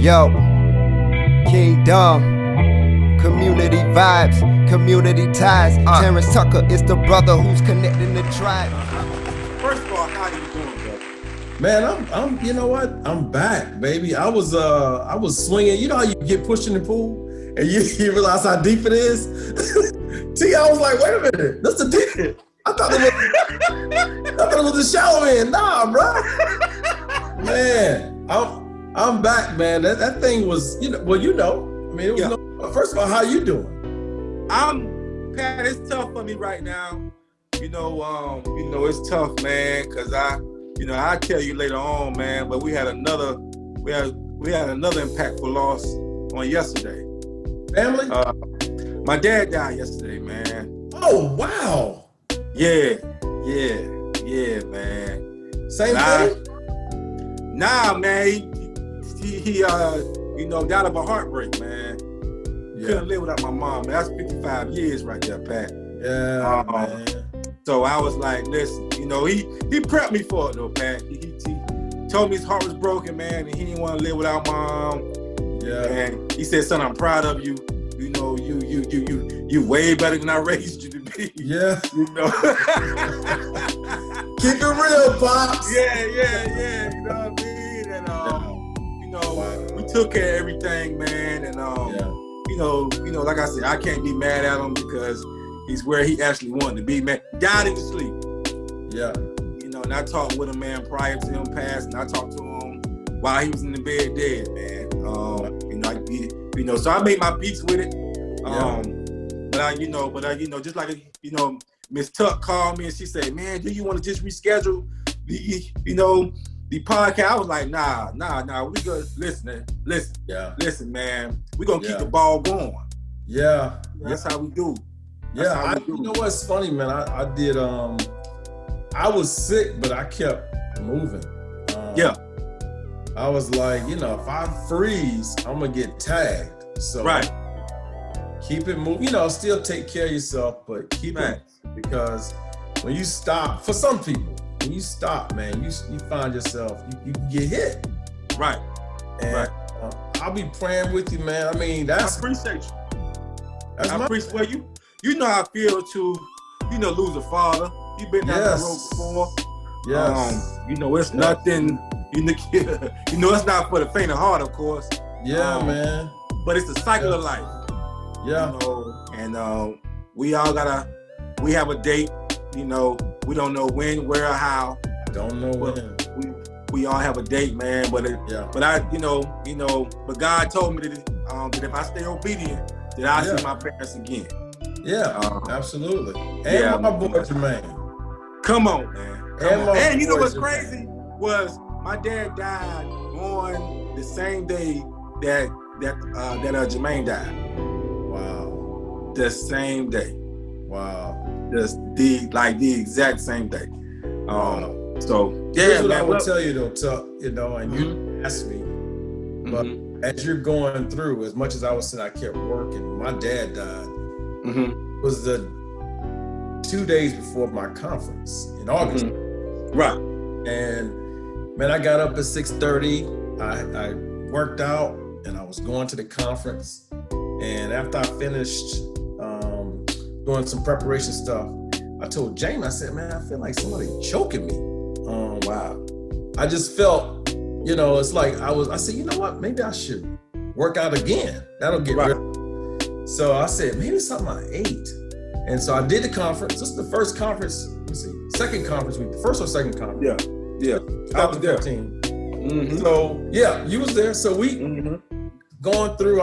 Yo, Kingdom, community vibes, community ties. Terrance Tucker is the brother who's connecting the tribe. First of all, how you doing, bro? Man, I'm. You know what? I'm back, baby. I was swinging. You know how you get pushed in the pool and you realize how deep it is. I was like, wait a minute, that's the deep. I thought it was the shallow end. Nah, bro. Man, I'm back, man. That thing was, I mean, it was first of all, how you doing? Pat, it's tough for me right now. It's tough, man, because I'll tell you later on, man, but we had another impactful loss on yesterday. Family? My dad died yesterday, man. Oh, wow. Yeah, man. Same thing? Nah, man, he died of a heartbreak, man. Couldn't live without my mom, man. That's 55 years right there, Pat. Yeah, man. So I was like, listen, he prepped me for it though, Pat. He told me his heart was broken, man, and he didn't want to live without mom. Yeah. And he said, son, I'm proud of you. You way better than I raised you to be. Yeah. Keep it real, Pops. Yeah. You know what I mean? And we took care of everything, man. And like I said, I can't be mad at him because he's where he actually wanted to be, man. Died in his sleep. Yeah. And I talked with him, man, prior to him passing. I talked to him while he was in the bed dead, man. So I made my peace with it. Just like Miss Tuck called me and she said, man, do you want to just reschedule the podcast? I was like, nah. We go listen. Yeah. Listen, man. We're gonna keep the ball going. Yeah. That's how we do. You know what's funny, man? I did I was sick, but I kept moving. I was like, if I freeze, I'm gonna get tagged. So right. Keep it moving, still take care of yourself, but keep it, because when you stop, for some people, when you stop, man, you find yourself, you get hit. Right. And I'll be praying with you, man. I mean, I appreciate you. I appreciate you know how I feel to, lose a father. You've been down that road before. Yes. It's nothing, it's not for the faint of heart, of course. Yeah, man. But it's the cycle of life. Yeah. We have a date, we don't know when, where, or how. Don't know when. We all have a date, man, but God told me that if I stay obedient, that I'll see my parents again. Yeah, absolutely. And my boy Jermaine. Come on, man. And you know what's crazy was my dad died on the same day that Jermaine died. Wow. The same day. Wow. The exact same day. Here's what I would tell you though, Tuck, and you asked me, but as you're going through, as much as I was saying I kept working, my dad died. It was the 2 days before my conference in August. Right. And man, I got up at 6:30. I worked out and I was going to the conference. And after I finished doing some preparation stuff, I told Jamie, I said, man, I feel like somebody choking me. Wow. I just felt, it's like I said, you know what? Maybe I should work out again. That'll get rid of it. So I said, maybe something I ate. And so I did the conference. This is the first conference, second conference week, the first or second conference. Yeah. I was there. So you was there. So we going through,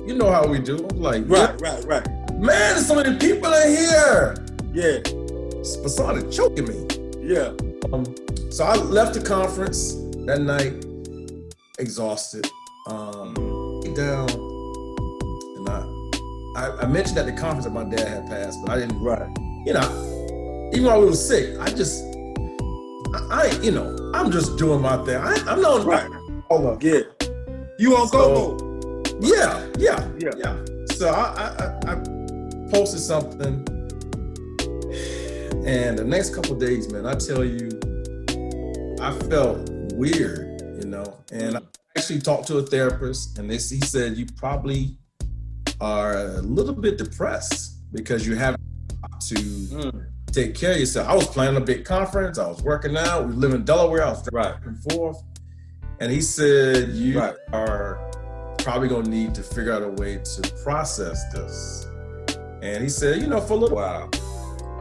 you know how we do. I'm like, right. Man, there's so many people in here. Yeah. But somebody choking me. Yeah. So I left the conference that night, exhausted, down, and I mentioned at the conference that my dad had passed, but I didn't. Right. Even while we were sick, I'm just doing my thing. I'm not right. Hold up. Yeah. You on go mode. Yeah. So I posted something, and the next couple of days, man, I tell you, I felt weird, and I actually talked to a therapist, and he said you probably are a little bit depressed because you have to take care of yourself. I was planning a big conference. I was working out. We live in Delaware. I was driving back and forth. And he said, you are probably going to need to figure out a way to process this. And he said, for a little while,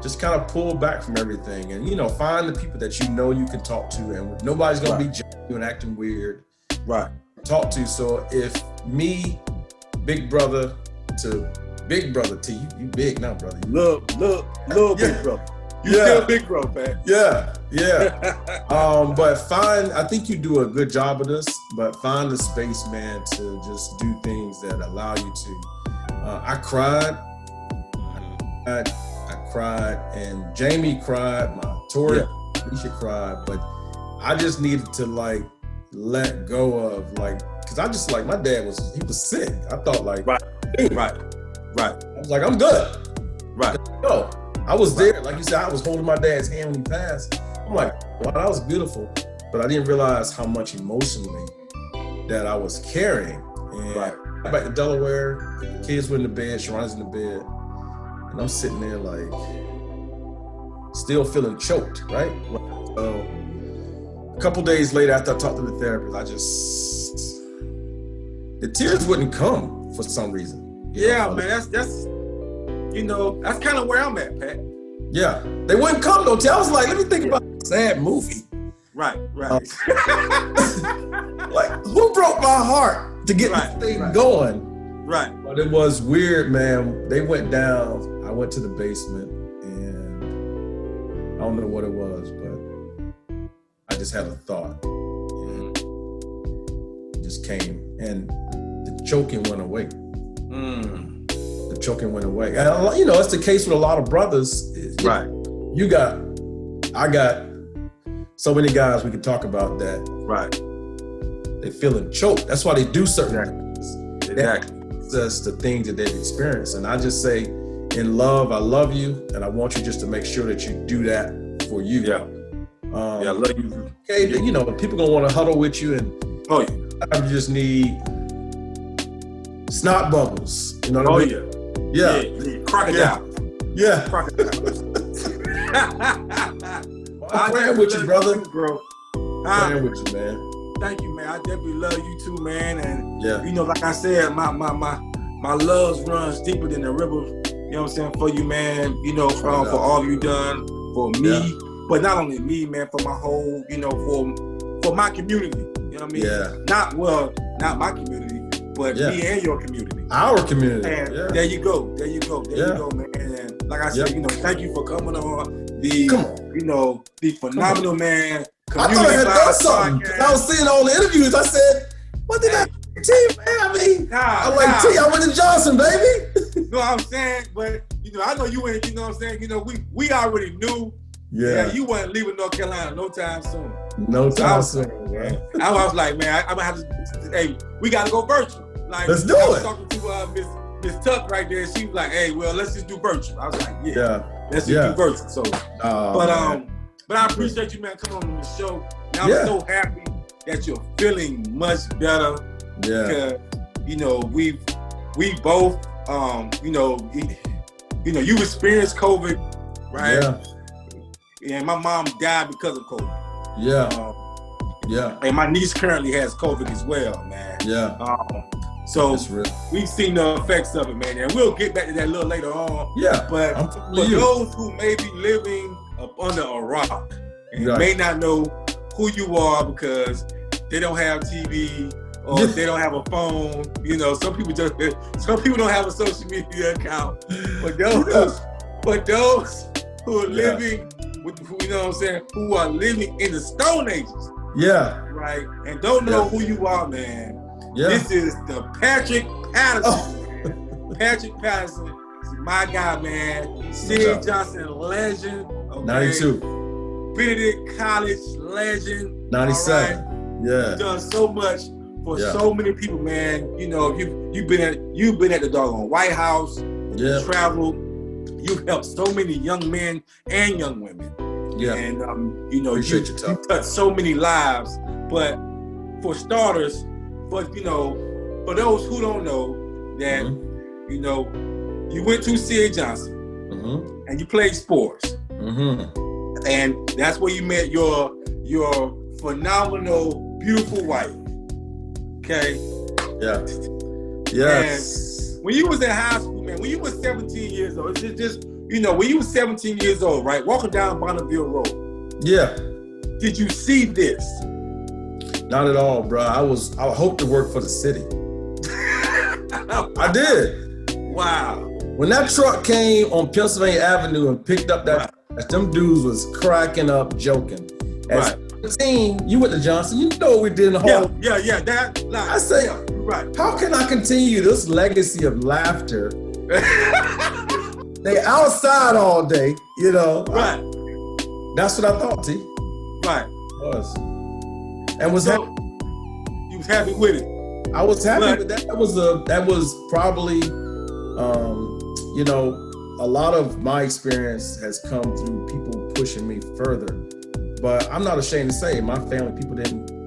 just kind of pull back from everything and, find the people that you can talk to, and nobody's going to be judging you and acting weird. Right. Talk to. So if me, big brother to big brother to you, you big now, brother. Look, big brother. You still big bro, man. Yeah. But I think you do a good job of this, but find the space, man, to just do things that allow you to. I cried, and Jamie cried, Tori, Alicia cried, but I just needed to let go of because I just my dad he was sick. I thought Right. I was like, I'm good. Right. No, I was there. Like you said, I was holding my dad's hand when he passed. I'm like, wow, that was beautiful. But I didn't realize how much emotionally that I was carrying. And I got back to Delaware, the kids were in the bed, Sharon's in the bed. And I'm sitting there still feeling choked, right? So a couple days later, after I talked to the therapist, the tears wouldn't come for some reason. Man, that's kind of where I'm at, Pat. Yeah, they wouldn't come though. I was like, let me think about a sad movie. Right. Who broke my heart to get this thing going? Right. But it was weird, man. They went down. I went to the basement, and I don't know what it was, but I just had a thought, and it just came, and the choking went away. The choking went away. And, it's the case with a lot of brothers. Right. I got so many guys we can talk about that. Right. They feeling choked. That's why they do certain things. Exactly. That's the things that they've experienced. And I just say, in love, I love you, and I want you just to make sure that you do that for you. Yeah. I love you. Okay, people gonna want to huddle with you, and you just need snot bubbles. You know what I mean? Yeah. Crocodile. Yeah. I'm praying with you, brother. Bro. Praying with you, man. Thank you, man. I definitely love you too, man. And like I said, my love runs deeper than the river. You know what I'm saying? For you, man. For all you done for me, but not only me, man. For my whole, for my community. You know what I mean? Yeah. Not my community, but me and your community. Our community. And there you go, man. And like I said, thank you for coming on the phenomenal man. I thought I had done something. I was seeing all the interviews. I said, what did I T, man? I mean, I'm like, T, I went to Johnson, baby. You know what I'm saying? But, I know you ain't, you know what I'm saying? We already knew that you wasn't leaving North Carolina no time soon. No time soon, man. I was like, man, I'm going to have to, hey, we got to go virtual. Like, let's do it. I was talking to Miss Tuck right there. She was like, hey, well, let's just do virtual. I was like, let's just do virtual. So, but I appreciate you, man, coming on the show. And I'm so happy that you're feeling much better. Yeah. Because, we both, you experienced COVID, right? Yeah. And my mom died because of COVID. Yeah. And my niece currently has COVID as well, man. Yeah. So we've seen the effects of it, man. And we'll get back to that a little later on. Yeah. But for those who may be living up under a rock and may not know who you are because they don't have TV or they don't have a phone, some people don't have a social media account. But those who are living with, who are living in the Stone Ages. Yeah. Right. And don't know who you are, man. Yeah. This is the Patrick Patterson. Patrick Patterson is my guy, man. Sid Johnson legend. Okay? 92. Benedict College legend. 97. Right? Yeah. You've done so much for so many people, man. You've been at the doggone White House. Yeah. You traveled. You've helped so many young men and young women. Yeah. And you touched so many lives. But for starters, but for those who don't know that, you went to C.A. Johnson and you played sports, and that's where you met your phenomenal, beautiful wife. Okay. Yeah. Yes. And when you was in high school, man, when you was 17 years old, it's just when you was 17 years old, right, walking down Bonneville Road. Yeah. Did you see this? Not at all, bro. I hoped to work for the city. I did. Wow. When that truck came on Pennsylvania Avenue and picked up that, them dudes was cracking up, joking. At 17, you went to Johnson. You know what we did in the hall. Yeah. That. Like, I say, right. How can I continue this legacy of laughter? They outside all day, Right. That's what I thought, T. Right. Was. And was happy. You was happy with it. I was happy with that. That was probably, a lot of my experience has come through people pushing me further. But I'm not ashamed to say, my family,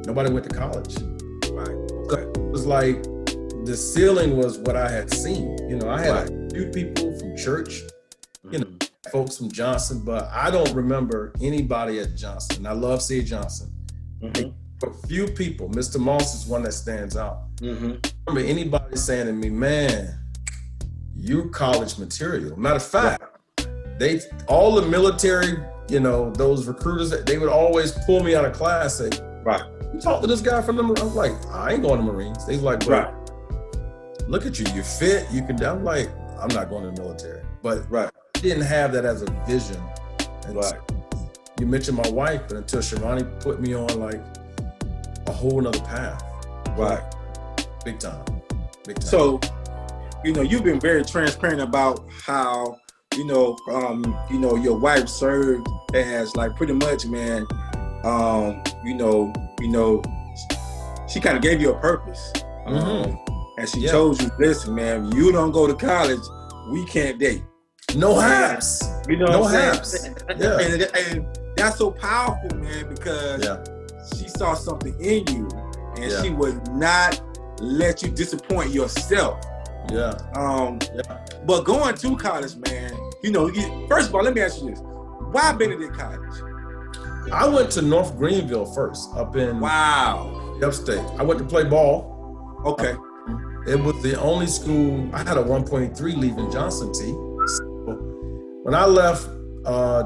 nobody went to college. Right. So it was like the ceiling was what I had seen. I had a few people from church, folks from Johnson, but I don't remember anybody at Johnson. I love C.A. Johnson. A few people, Mr. Moss is one that stands out. I don't remember anybody saying to me, man, you college material. Matter of fact, all the military, those recruiters, they would always pull me out of class and say, you talk to this guy from the Marines. I'm like, I ain't going to Marines. They was like, bro, look at you, you fit, you can, I'm like, I'm not going to the military. But I didn't have that as a vision. And you mentioned my wife, but until Shirani put me on like a whole nother path. Big time. So, you've been very transparent about how, your wife served as like pretty much, man, she kind of gave you a purpose. And she told you, listen, man, you don't go to college, we can't date. No haps. No haps. Yeah. And that's so powerful, man, because she saw something in you and she would not let you disappoint yourself. But going to college, man, first of all, let me ask you this. Why Benedict College? I went to North Greenville first, up in upstate. I went to play ball. Okay. It was the only school, I had a 1.3 leaving Johnson, T. So when I left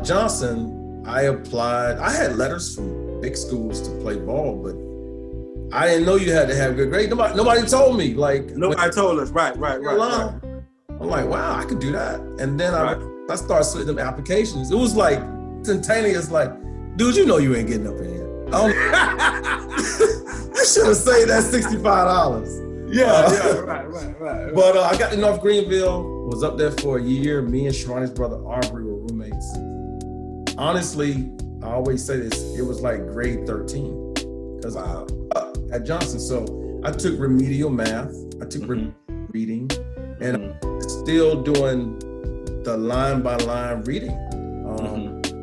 Johnson, I applied. I had letters from big schools to play ball, but I didn't know you had to have good grades. Nobody told me. Nobody told us. Right. I'm like, wow, I could do that. And then I started submitting them applications. It was like instantaneous, like, dude, you ain't getting up in here. You should have saved that $65. Right. But I got to North Greenville, was up there for a year. Me and Sharani's brother Aubrey were roommates. Honestly, I always say this, it was like grade 13 because at Johnson. So I took remedial math, I took reading, and I'm still doing the line by line reading.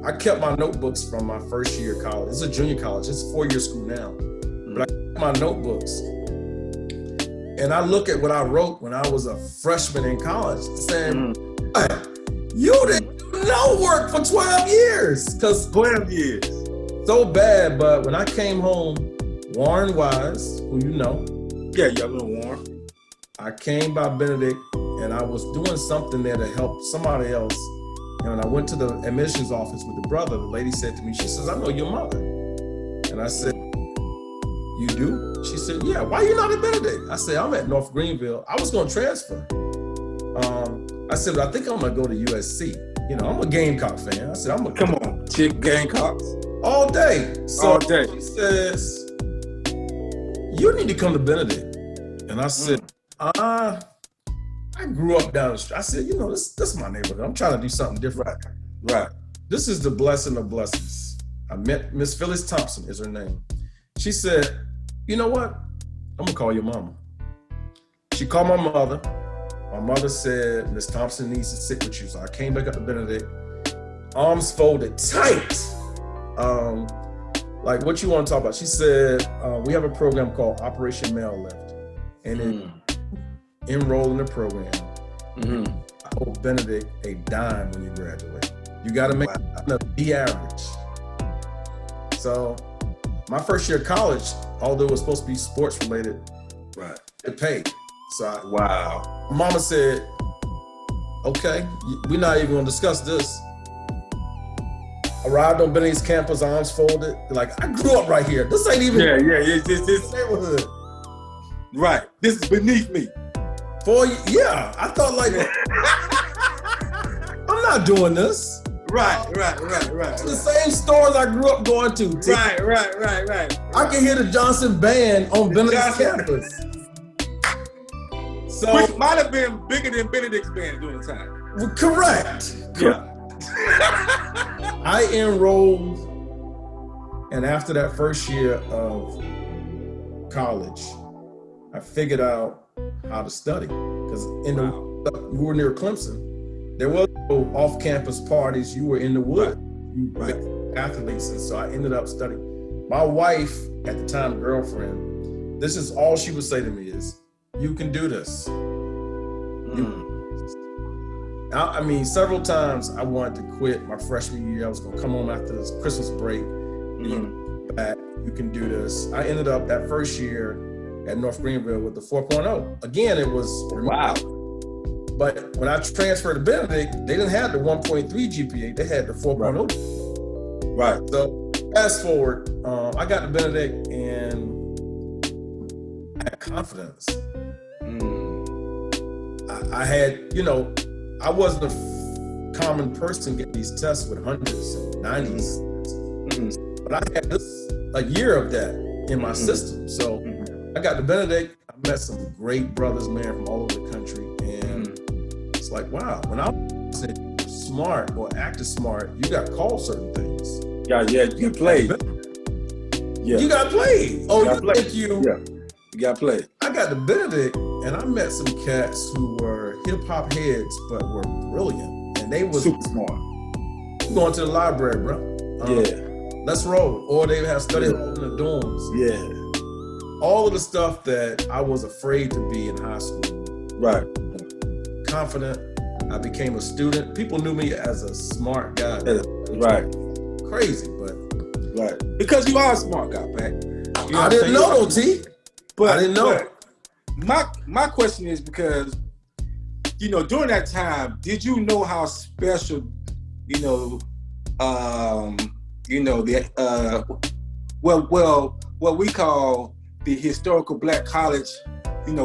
I kept my notebooks from my first year of college. It's a junior college, it's a 4-year school now. But I kept my notebooks. And I look at what I wrote when I was a freshman in college, saying, you didn't do no work for 12 years. 12 years. So bad, but when I came home, Warren Wise, who you know. Yeah, I know Warren. I came by Benedict and I was doing something there to help somebody else. And when I went to the admissions office with the brother, the lady said to me, she says, I know your mother. And I said, you do? She said, yeah, why you not at Benedict? I said, I'm at North Greenville. I was gonna transfer. I said, but I think I'm gonna go to USC. I'm a Gamecock fan. I said, come on, chick Gamecocks. All day. So all day. She says, you need to come to Benedict. And I said, I grew up down the street. I said, this is my neighborhood. I'm trying to do something different. Right. This is the blessing of blessings. I met Miss Phyllis Thompson is her name. She said, you know what? I'm gonna call your mama. She called my mother. My mother said, Miss Thompson needs to sit with you. So I came back up to Benedict, arms folded tight. like, what you want to talk about? She said, we have a program called Operation Mail Lift, and then enroll in the program. I owe Benedict a dime when you graduate. You got to make the average. So my first year of college, although it was supposed to be sports related, it paid. So Mama said, okay, we're not even gonna discuss this. Arrived on Benedict's campus, arms folded. Like, I grew up right here. This ain't even it's this neighborhood. Right. This is beneath me. I thought like, I'm not doing this. Right. It's the same stores I grew up going to. Right. I can hear the Johnson Band on Benedict's campus. So, which might have been bigger than Benedict's band during the time. Correct. Yeah. I enrolled, and after that first year of college, I figured out how to study. Because we were near Clemson. There was no off-campus parties. You were in the wood. You were athletes, and so I ended up studying. My wife, at the time, girlfriend, this is all she would say to me is, you can do this. I mean, several times I wanted to quit my freshman year. I was going to come home after this Christmas break. Back, you can do this. I ended up that first year at North Greenville with the 4.0. Again, it was But when I transferred to Benedict, they didn't have the 1.3 GPA. They had the 4.0. Right. So fast forward, I got to Benedict and I had confidence. I had, I wasn't a common person getting these tests with hundreds and 90s, but I had a year of that in my system. So I got to Benedict, I met some great brothers, man, from all over the country. And it's like, wow, when I was smart or acted smart, you got called certain things. You played. You got played. You got played. I got to Benedict and I met some cats who were hip hop heads, but were brilliant. And they was super smart. Going to the library, bro. Let's roll. Or they have study hall in the dorms. Yeah. All of the stuff that I was afraid to be in high school. Right. Confident. I became a student. People knew me as a smart guy. Right. Crazy, but. Right. Because you are a smart guy, Pat. I didn't know, T. But I didn't know. My question is because, during that time, did you know how special, what we call the historical Black college,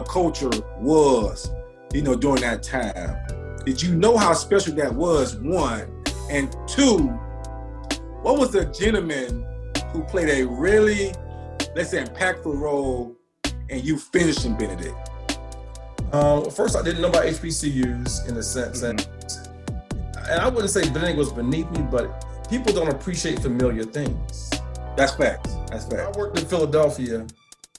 culture was, during that time? Did you know how special that was, one? And two, what was the gentleman who played a really, let's say, impactful role and you finished in Benedict? First, I didn't know about HBCUs in the sense that, and I wouldn't say Benedict was beneath me, but people don't appreciate familiar things. That's facts. I worked in Philadelphia,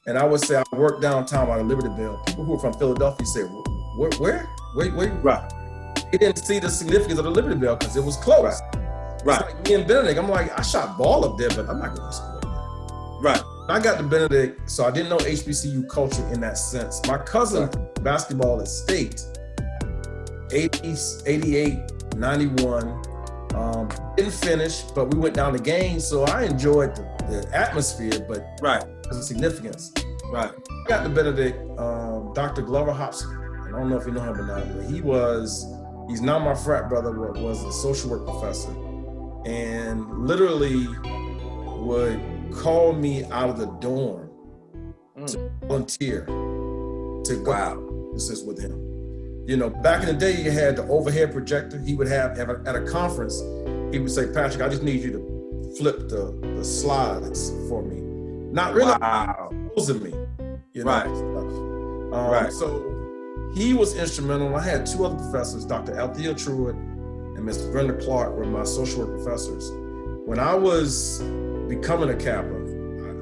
and I would say I worked downtown by the Liberty Bell. People who are from Philadelphia say, where? Right. They didn't see the significance of the Liberty Bell because it was close. Right. It's like me and Benedict, I'm like, I shot ball up there, but I'm not going to school up there. Right. I got to Benedict, so I didn't know HBCU culture in that sense. My cousin basketball at State, 80, 88, 91, didn't finish, but we went down the game, so I enjoyed the atmosphere, but the significance. Right. I got to Benedict, Dr. Glover Hobson. I don't know if you know him or not, but he's now my frat brother, was a social work professor, and literally would call me out of the dorm to volunteer to go assist with him. Back in the day, you had the overhead projector. He would have at a conference, he would say, Patrick, I just need you to flip the slides for me. Not really exposing me, Right. So he was instrumental. I had two other professors, Dr. Althea Truitt and Ms. Brenda Clark were my social work professors. When I was becoming a Kappa,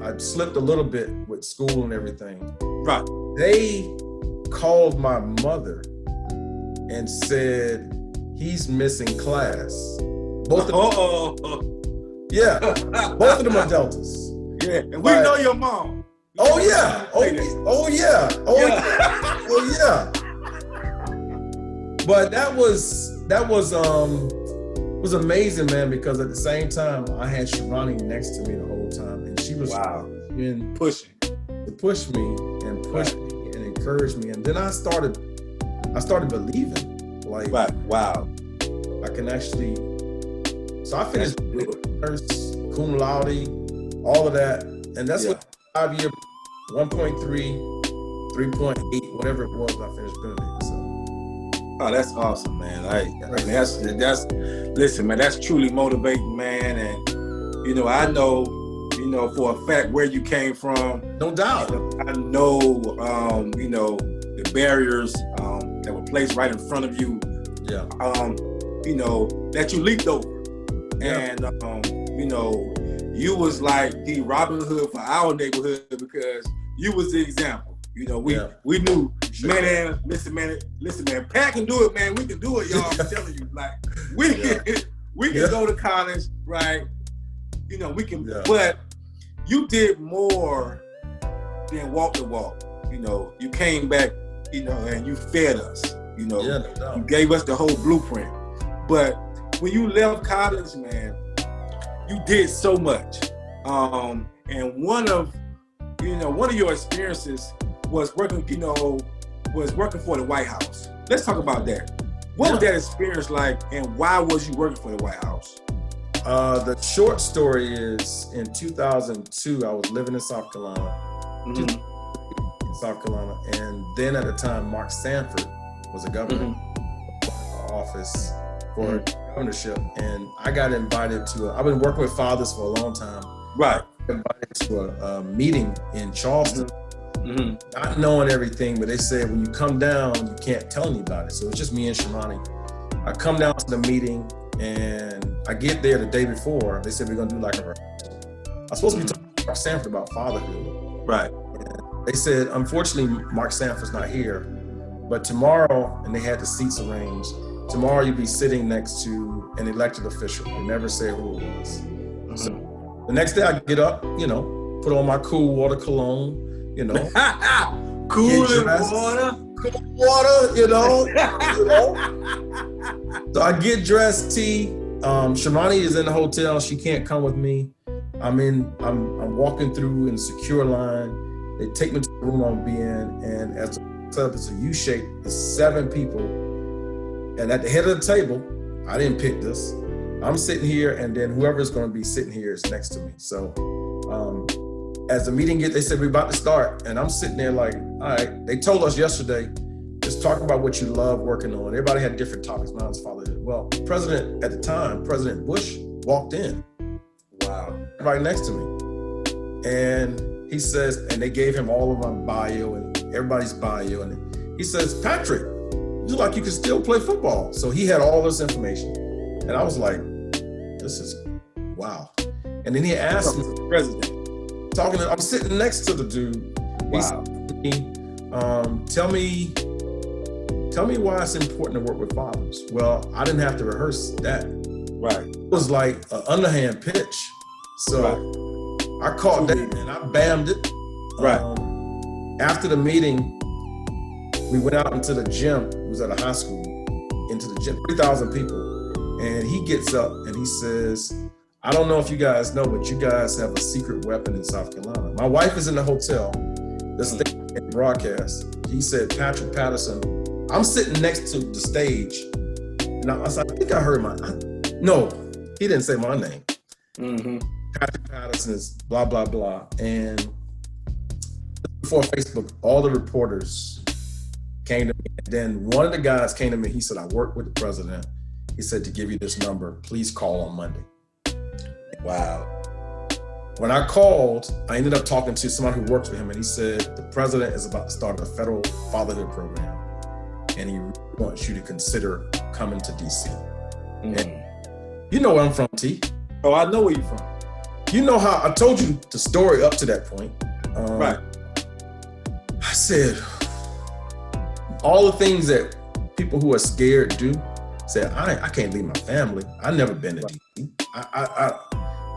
I slipped a little bit with school and everything. Right. They called my mother and said, he's missing class. Both of them are Deltas. And we know your mom. Oh yeah. Oh yeah. But that was amazing, man, because at the same time I had Shivani next to me the whole time, and she was pushing to push me and encourage me, and then I started believing, like, wow, I can actually. So I finished first, cum laude, all of that, and that's what 5-year, 1.3, 3.8, whatever it was. I finished Benedict. So. Oh, that's awesome, man. I mean, that's listen, man, that's truly motivating, man. And I know, for a fact where you came from. No doubt. I know, the barriers that were placed right in front of you. Yeah. That you leaped over. Yeah. And you was like the Robin Hood for our neighborhood because you was the example. We knew, man, listen, man, Pat can do it, man. We can do it, y'all. I'm telling you, like we can go to college, right? We can, but you did more than walk the walk. You came back, and you fed us. No doubt. You gave us the whole blueprint. But when you left college, man, you did so much. And one of your experiences was working for the White House. Let's talk about that. What was that experience like, and why was you working for the White House? The short story is, in 2002, I was living in South Carolina, and then at the time, Mark Sanford was a governor office for governorship, and I got invited to I've been working with fathers for a long time. Right. Invited to a meeting in Charleston, not knowing everything, but they said when you come down, you can't tell anybody. So it's just me and Shimani. I come down to the meeting, and I get there the day before. They said we're gonna do like a rehearsal. I was supposed to be talking to Mark Sanford about fatherhood. Right. And they said, unfortunately, Mark Sanford's not here, but tomorrow, and they had the seats arranged, tomorrow you'll be sitting next to an elected official. They never said who it was. So the next day I get up, put on my cool water cologne, Cool water, So I get dressed, Shimani is in the hotel. She can't come with me. I'm walking through in a secure line. They take me to the room I'm being, and as it's a U-shape, it's 7 people. And at the head of the table, I didn't pick this. I'm sitting here, and then whoever's going to be sitting here is next to me. So as the meeting they said, we're about to start. And I'm sitting there like, all right. They told us yesterday, just talk about what you love working on. Everybody had different topics. Mine was fatherhood. Well, President at the time, President Bush, walked in. Wow. Right next to me. And he says, and they gave him all of my bio and everybody's bio. And he says, Patrick, you look like you can still play football. So he had all this information. And I was like, this is wow. And then he asked me, President, I'm sitting next to the dude. Wow. He said, tell me why it's important to work with fathers. Well, I didn't have to rehearse that. Right. It was like an underhand pitch. So I caught that and I bammed it. Right. After the meeting, we went out into the gym. It was at a high school. Into the gym, 3,000 people. And he gets up and he says, I don't know if you guys know, but you guys have a secret weapon in South Carolina. My wife is in the hotel. This thing broadcast. He said, Patrick Patterson. I'm sitting next to the stage. And I was like, I think I heard no, he didn't say my name. Patrick Patterson is blah, blah, blah. And before Facebook, all the reporters came to me. And then one of the guys came to me. He said, I work with the president. He said to give you this number, please call on Monday. Wow. When I called, I ended up talking to somebody who works with him, and he said, the president is about to start a federal fatherhood program, and he wants you to consider coming to DC. And you know where I'm from, T. Oh, I know where you're from. You know how I told you the story up to that point. Right. I said, all the things that people who are scared do, said, I can't leave my family. I've never been to DC.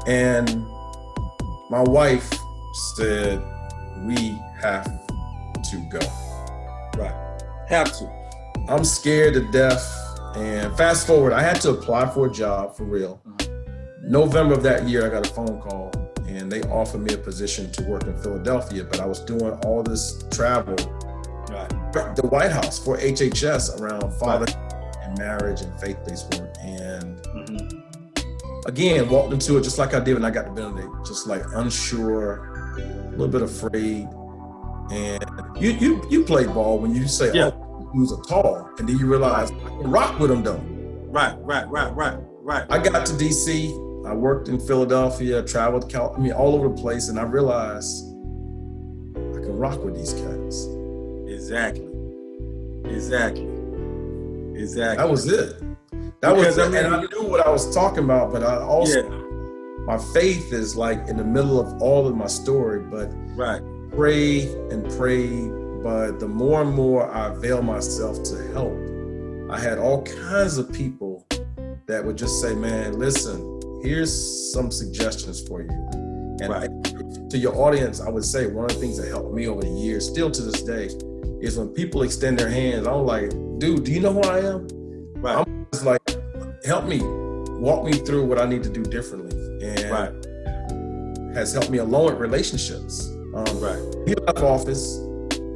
And my wife said, we have to go. Right. Have to. I'm scared to death. And fast forward, I had to apply for a job for real. November of that year, I got a phone call and they offered me a position to work in Philadelphia, but I was doing all this travel, the White House for HHS around father and marriage and faith-based work. And again, walked into it just like I did when I got to Benedict, just like unsure, a little bit afraid. And you play ball when you say, oh, who's a tall, and then you realize I can rock with them though. Right. I got to DC, I worked in Philadelphia, traveled all over the place, and I realized I can rock with these cats. Exactly. That was it. And I knew what I was talking about, but I also, my faith is like in the middle of all of my story, but pray and pray. But the more and more I avail myself to help, I had all kinds of people that would just say, man, listen, here's some suggestions for you. And to your audience, I would say one of the things that helped me over the years, still to this day, is when people extend their hands, I'm like, dude, do you know who I am? I'm just like, help me, walk me through what I need to do differently. And has helped me along with relationships. He left office,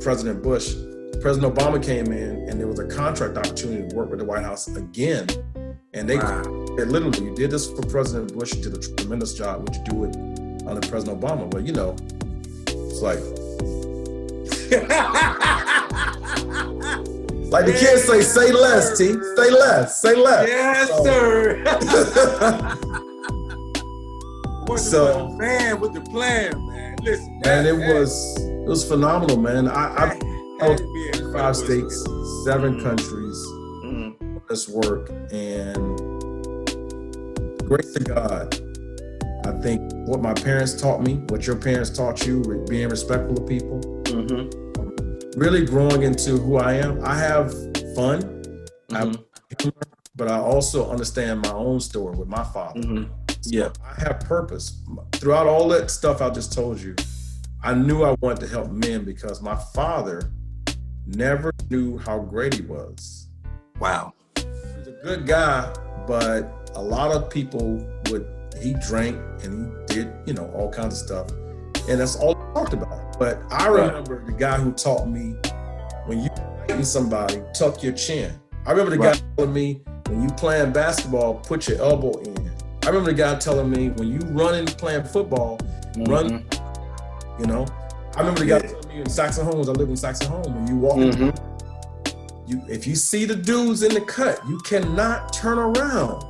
President Bush. President Obama came in and there was a contract opportunity to work with the White House again. And they literally, you did this for President Bush, you did a tremendous job. Would you do it under President Obama? But you know, it's like, like the kids say less, T. Say less. Yes, sir. So, man, with the plan, man. Listen, man, it was phenomenal, man. I was 5 states, 7 countries, this work, and grace to God. I think what my parents taught me, what your parents taught you, being respectful of people, really growing into who I am. I have fun, I have humor, but I also understand my own story with my father. So I have purpose. Throughout all that stuff I just told you, I knew I wanted to help men because my father never knew how great he was. Wow. He was a good guy, but a lot of people he drank and he did, all kinds of stuff. And that's all he talked about. But I remember the guy who taught me, when you fighting somebody, tuck your chin. I remember the guy telling me, when you playing basketball, put your elbow in. I remember the guy telling me, when you running playing football, run, I remember the guy telling me in Saxon Holmes, I live in Saxon Holmes, when you walk, if you see the dudes in the cut, you cannot turn around.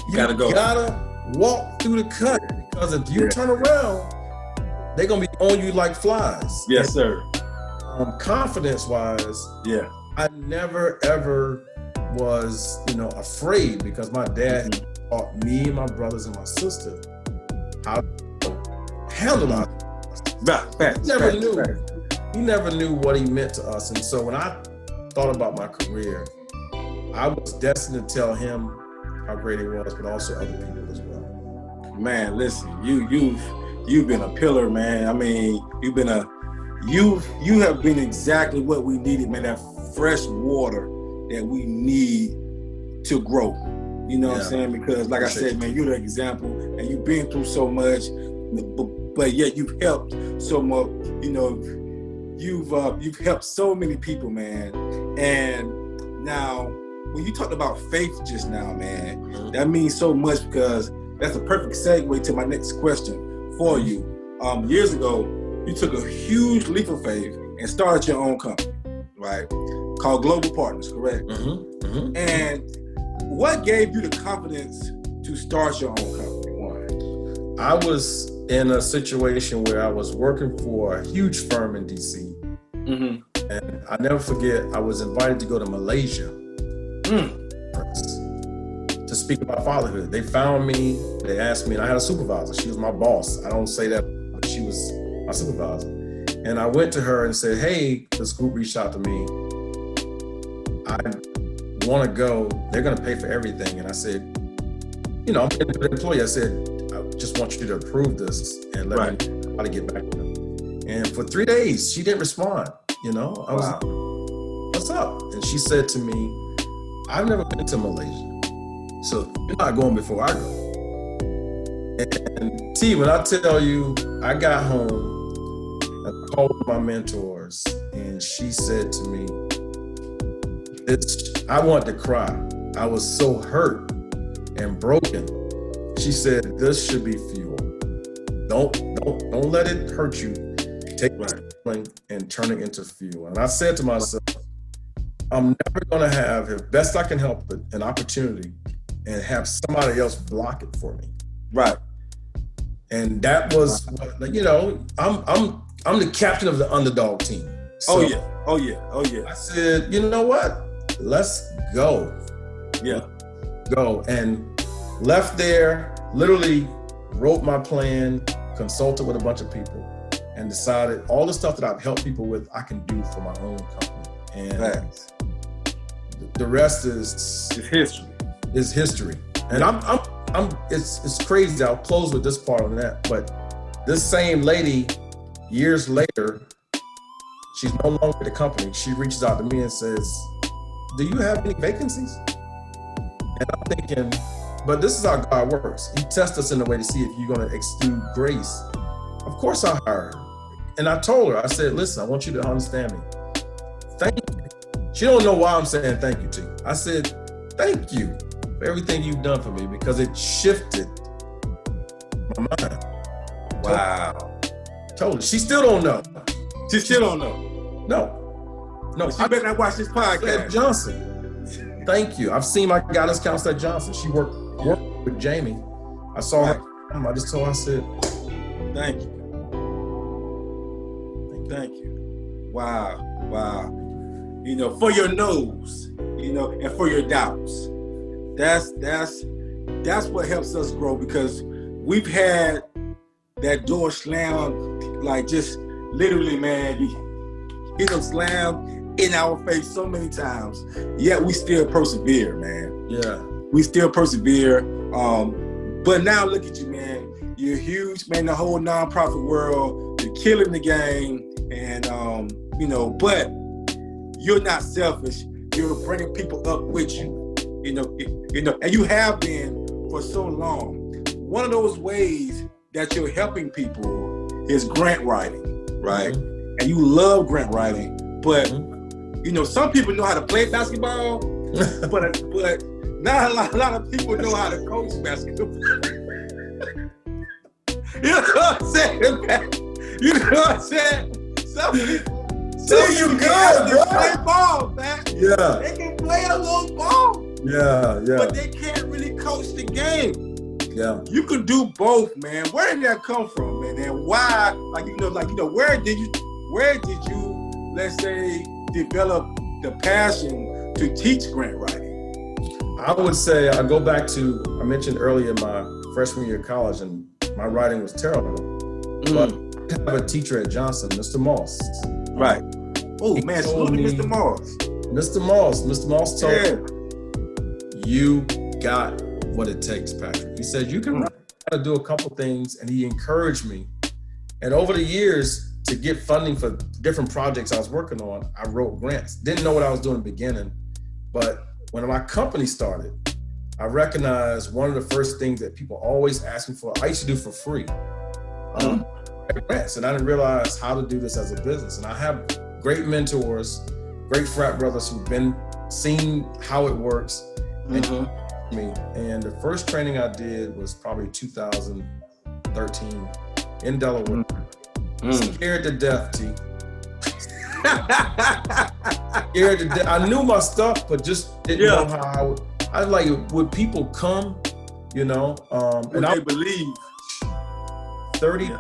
You gotta walk through the cut, because if you turn around, they're gonna be on you like flies. Yes, sir. Confidence-wise, I never ever was, afraid, because my dad taught me and my brothers and my sister how to handle our He never knew what he meant to us. And so when I thought about my career, I was destined to tell him how great he was, but also other people as well. Man, listen, you've been a pillar, man. I mean, you have been exactly what we needed, man. That fresh water that we need to grow. You know what I'm saying? Because like I said, man, you're the example, and you've been through so much, but yet you've helped so much. You've helped so many people, man. And now, when you talked about faith just now, man, that means so much, because that's a perfect segue to my next question for you. Years ago, you took a huge leap of faith and started your own company, right? Called Global Partners, correct? And what gave you the confidence to start your own company? One, I was in a situation where I was working for a huge firm in DC. And I never forget, I was invited to go to Malaysia to speak about fatherhood. They found me, they asked me, and I had a supervisor. She was my boss. I don't say that, but she was my supervisor. And I went to her and said, hey, this group reached out to me. I want to go. They're going to pay for everything. And I said, I'm an employee. I said, I just want you to approve this and let me know how to get back to them. And for 3 days, she didn't respond. You know, I was like, what's up? And she said to me, I've never been to Malaysia, so you're not going before I go. And T, when I tell you, I got home, I called my mentors, and she said to me, I wanted to cry. I was so hurt and broken. She said, this should be fuel. Don't let it hurt you. Take it and turn it into fuel. And I said to myself, I'm never gonna have, if best I can help it, an opportunity and have somebody else block it for me. Right. And that was, you know, I'm the captain of the underdog team. So Oh yeah. I said, you know what? Let's go. Yeah. Go. And left there, literally wrote my plan, consulted with a bunch of people, and decided all the stuff that I've helped people with, I can do for my own company. And the rest is history. Is history. And it's crazy. I'll close with this part on that. But this same lady, years later, she's no longer at the company. She reaches out to me and says, do you have any vacancies? And I'm thinking, but this is how God works. He tests us in a way to see if you're going to exude grace. Of course I hired her. And I told her, I said, listen, I want you to understand me. Thank you. She don't know why I'm saying thank you to you. I said, thank you for everything you've done for me, because it shifted my mind. Wow. Told her. She still don't know. She still don't know. No. She better not watch this podcast. Johnson. Thank you. I've seen my guidance counselor at Johnson. She worked with Jamie. I saw her. I just told her, I said, thank you. Thank you. Wow. You know, for your no's, you know, and for your doubts. That's what helps us grow, because we've had that door slammed, like just literally, man, you know, slammed in our face so many times, yet we still persevere, man. Yeah. We still persevere. But now look at you, man. You're huge, man, the whole nonprofit world, you're killing the game, and you know, but you're not selfish. You're bringing people up with you, you know, and you have been for so long. One of those ways that you're helping people is grant writing, right? Mm-hmm. And you love grant writing, but you know, some people know how to play basketball, but not a lot of people know how to coach basketball. You know what I'm saying, man? You know what I'm saying? Some people play ball, man. Yeah. They can play a little ball. Yeah. But they can't really coach the game. Yeah. You can do both, man. Where did that come from, man? And why? Where did you, let's say, develop the passion to teach grant writing? I would say I go back to, I mentioned earlier my freshman year of college, and my writing was terrible. But I have a teacher at Johnson, Mr. Moss. Right. Oh man, salute to Mr. Moss. Mr. Moss told me, you got what it takes, Patrick. He said, you can to do a couple things, and he encouraged me. And over the years, to get funding for different projects I was working on, I wrote grants. Didn't know what I was doing in the beginning, but when my company started, I recognized one of the first things that people always ask me for, I used to do for free. Grants, and I didn't realize how to do this as a business. And I have great mentors, great frat brothers who've seen how it works. And the first training I did was probably 2013 in Delaware. Scared to death, T. Scared to death. I knew my stuff, but just didn't know how I was like, would people come, you know? And I believe $30,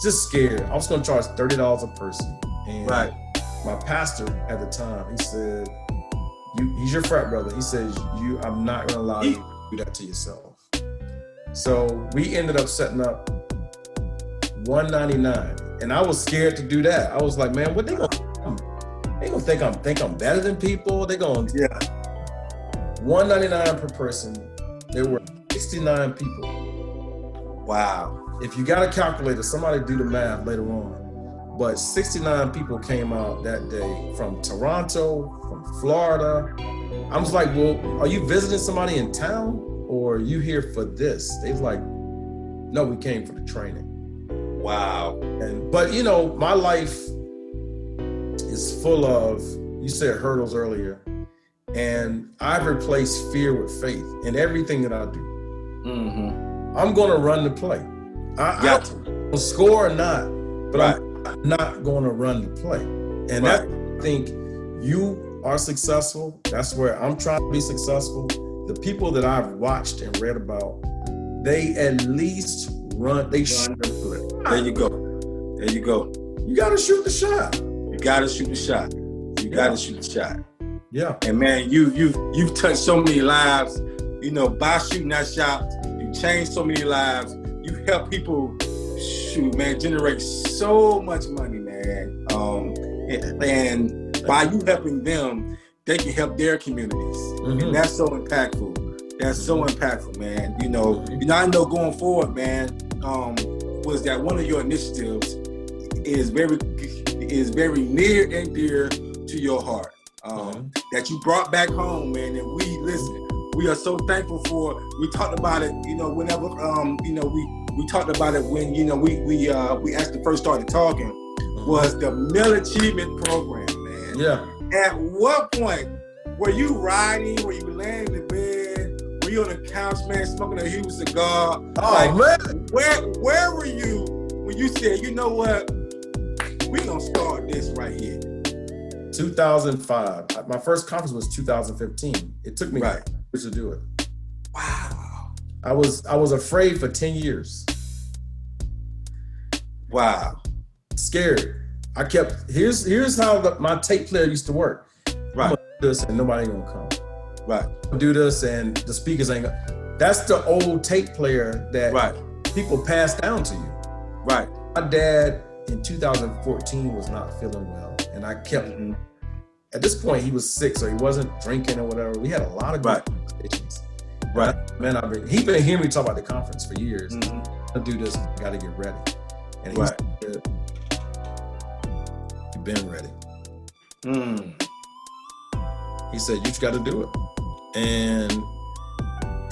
just scared. I was gonna charge $30 a person. And my pastor at the time, he said, he's your frat brother. He says, I'm not gonna allow you to do that to yourself. So we ended up setting up $199, and I was scared to do that. I was like, man, what they gonna think I'm better than people? They gonna $199 per person. There were 69 people. Wow. if you got a calculator, somebody do the math later on. But 69 people came out that day from Toronto, from Florida. I was like, well, are you visiting somebody in town or are you here for this? They was like, no, we came for the training. Wow. But you know, my life is full of, you said hurdles earlier, and I've replaced fear with faith in everything that I do. Mm-hmm. I'm going to run the play. I'll score or not, but I'm not going to run the play. And I think you are successful. That's where I'm trying to be successful. The people that I've watched and read about, they at least run the play. There you go. There you go. You got to shoot the shot. You got to shoot the shot. You got to shoot the shot. Yeah. And man, you've touched so many lives, you know, by shooting that shot. You changed so many lives. You help people, shoot, man, generate so much money, man. And by you helping them, they can help their communities. Mm-hmm. And that's so impactful. That's so impactful, man. You know, I know going forward, man, was that one of your initiatives is very near and dear to your heart. That you brought back home, man, and we are so thankful for. We talked about it, you know, whenever we talked about it when, you know, we actually first started talking, was the Meal Achievement Program, man. Yeah. At what point were you riding? Were you laying in the bed? Were you on the couch, man, smoking a huge cigar? Man. Where were you when you said, you know what, we gonna start this right here? 2005. My first conference was 2015. It took me years to do it. Wow. I was afraid for 10 years. Wow. Scared. I kept, here's how my tape player used to work. Right. I'm gonna do this and nobody ain't gonna come. Right. I'll do this and the speakers ain't gonna. That's the old tape player that people pass down to you. Right. My dad in 2014 was not feeling well. And I kept, at this point, he was sick, so he wasn't drinking or whatever. We had a lot of good conversations. Right. Man, he's been hearing me talk about the conference for years. I'll do this, I gotta get ready. And he said, you've been ready. He said, you just gotta do it. And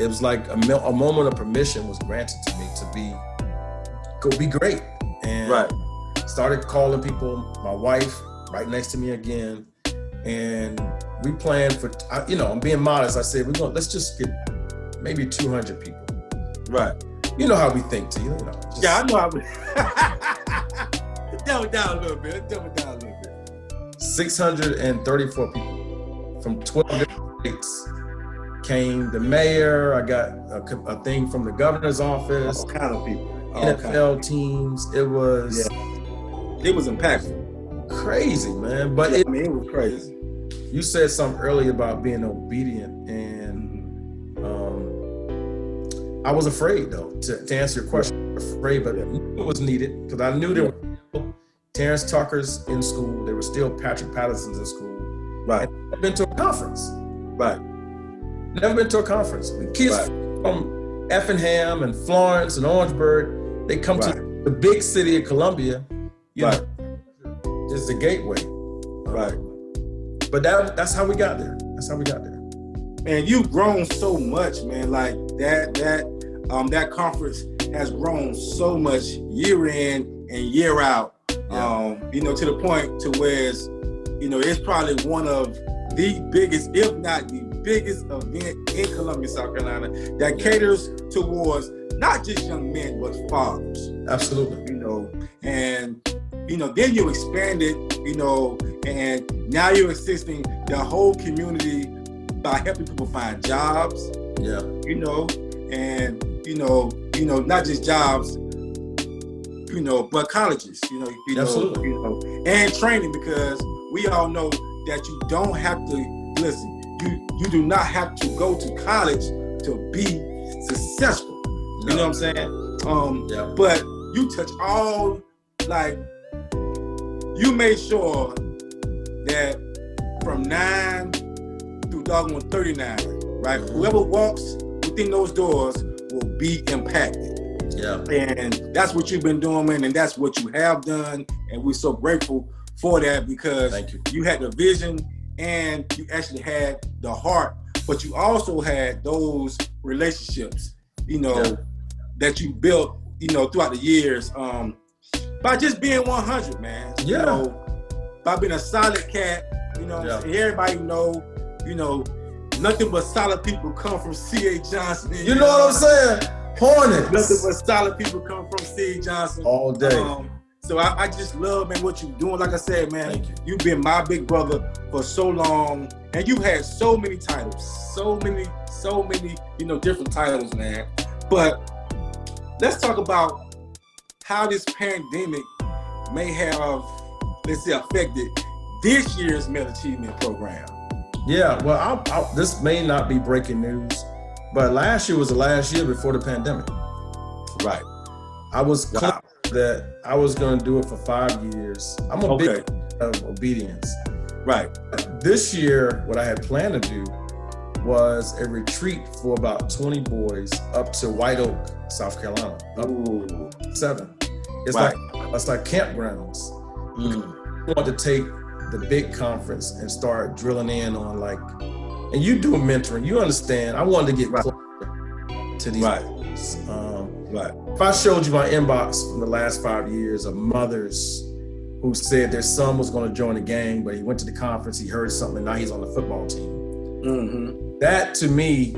it was like a moment of permission was granted to me to go be great. And started calling people, my wife, right next to me again, and we planned for, you know, I'm being modest. I said, let's just get maybe 200 people. Right. You know how we think, T. You know. I know how we. Dumb it down a little bit. 634 people from 12 different states came. The mayor. I got a thing from the governor's office. All kind of people. NFL teams. It was. It was impactful. Crazy, man. But it was crazy. You said something earlier about being obedient, and I was afraid though, to answer your question. Afraid, but it was needed because I knew there were still Terrance Tuckers in school. There were still Patrick Pattersons in school. Right. And I've been to a conference. Right. Never been to a conference. Kids from Effingham and Florence and Orangeburg, they come to the big city of Columbia. You know, is the gateway. Right. But that's how we got there. That's how we got there. Man, you've grown so much, man. Like that conference has grown so much year in and year out. You know, to the point to where it's probably one of the biggest, if not the biggest event in Columbia, South Carolina, that caters towards not just young men, but fathers. Absolutely. You know, and then you expand it, and now you're assisting the whole community by helping people find jobs. Yeah. And not just jobs, but colleges, Absolutely. And training, because we all know that you don't have to listen. You do not have to go to college to be successful. No. You know what I'm saying? But you touch all, like, you made sure that from 9 through 39, right? Whoever walks within those doors will be impacted. Yeah. And that's what you've been doing, man, and that's what you have done. And we're so grateful for that, because you had the vision and you actually had the heart, but you also had those relationships, that you built, throughout the years, by just being 100, man. Yeah. By being a solid cat, everybody know, nothing but solid people come from C.A. Johnson. You know what I'm saying? Hornets. Nothing but solid people come from C.A. Johnson. All day. So I just love, man, what you're doing. Like I said, man, you've been my big brother for so long, and you had so many titles, so many, different titles, man. But let's talk about how this pandemic may have, let's say, affected this year's Male Achievement Program. Yeah, well, this may not be breaking news, but last year was the last year before the pandemic. Right. I was clear that I was going to do it for 5 years. I'm a big fan of obedience. Right. This year, what I had planned to do was a retreat for about 20 boys up to White Oak, South Carolina. Ooh. 7. It's like campgrounds. I want to take the big conference and start drilling in on and you do mentoring, you understand. I wanted to get closer to these boys. If I showed you my inbox from the last 5 years of mothers who said their son was going to join the gang, but he went to the conference, he heard something, and now he's on the football team. Mm-hmm. That to me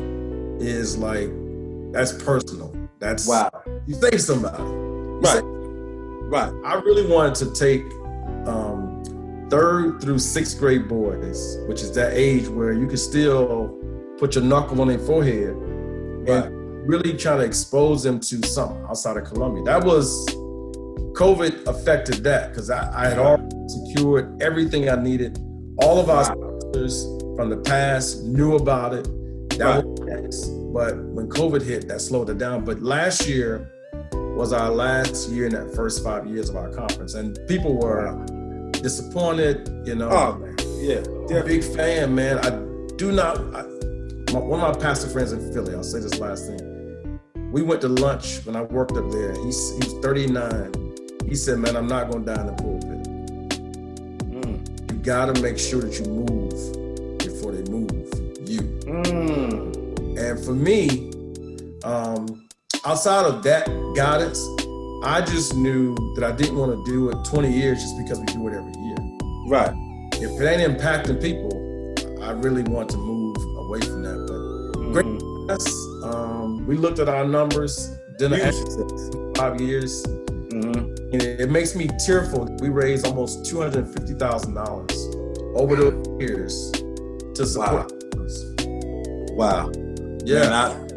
is that's personal. That's you save somebody. Right. I really wanted to take 3rd through 6th grade boys, which is that age where you can still put your knuckle on their forehead and really try to expose them to something outside of Columbia. That was, COVID affected that, because I had already secured everything I needed. All of our sponsors from the past knew about it. That was next. But when COVID hit, that slowed it down. But last year was our last year in that first 5 years of our conference. And people were disappointed, Oh, man. Yeah. I'm a big fan, man. One of my pastor friends in Philly, I'll say this last thing. We went to lunch when I worked up there. He was 39. He said, man, I'm not going to die in the pulpit. You got to make sure that you move before they move you. And for me, outside of that guidance, I just knew that I didn't want to do it 20 years just because we do it every year. Right. If it ain't impacting people, I really want to move away from that. But great success. We looked at our numbers, did an exercise 5 years. And it makes me tearful. We raised almost $250,000 over the years to support us. Wow. Yeah. Man,